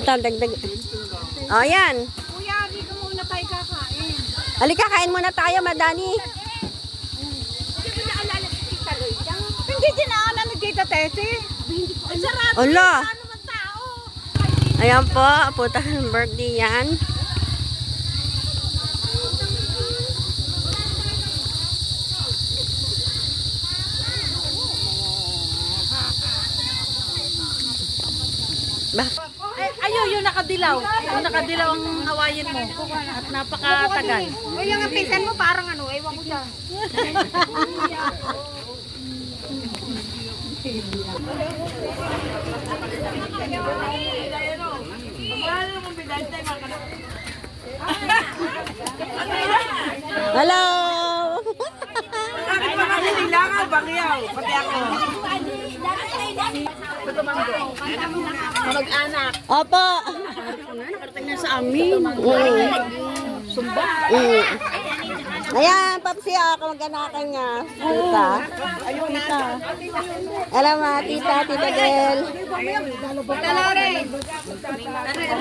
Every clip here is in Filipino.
Tita, dagdag. O, yan. Kuya, di ka muna tayo kakain. Halika, kain muna tayo, Madani. Hindi mo naalala si Tita Loida? Hindi sinaanan ni Tita Tessie. Hindi ko alam. Sarado Ala. yun, ano man tao. Ayan po, puta ng birthday yan. Ayun, yung nakadilaw. Yung nakadilaw ang hawayin mo. At napakatagal. O yung pisan mo parang ano, ewan ko siya. Hello! Bakit pa kami nilangaw, Bakyaw? Pati ako. Mag-anak. Opo. Nakarating na sa amin. Sumba. Ayan, Papsi, ako mag-anakan niya. Tita. Tita. Alam mo, tita, tita Gel.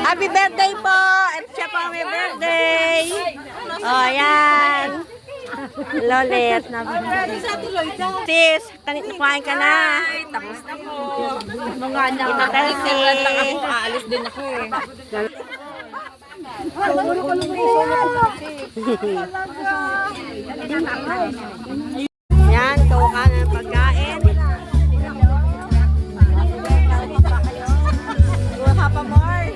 Happy birthday po! At siya po may birthday. O, ayan. Lolet. Sis, kumain ka na. Tapos na po. Mga anak. Tita Tessie. Aalis din ako eh. Yan, kuha ka ng pagkain. Kuha ka pa more.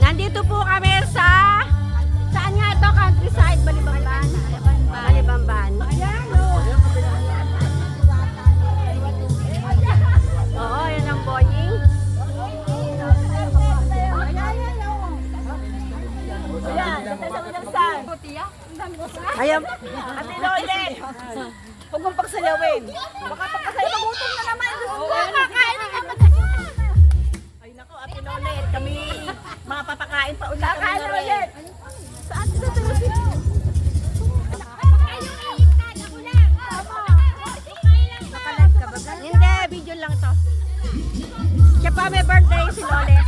Nandito po kami sa saan nga ito? Countryside, Balibamban. Balibamban. Oo, yan ang boying. Ayan. Ate Lolet! Huwag mong pagsayawin. Baka pagkasayaw, magutom na naman. Kakain na naman. Ay nako, Ate Lolet. Kami mapapakain pa ulit. Kakain na ulit. Saan sila tuloy? Hindi, video lang to. Siya pa may birthday si Lolet.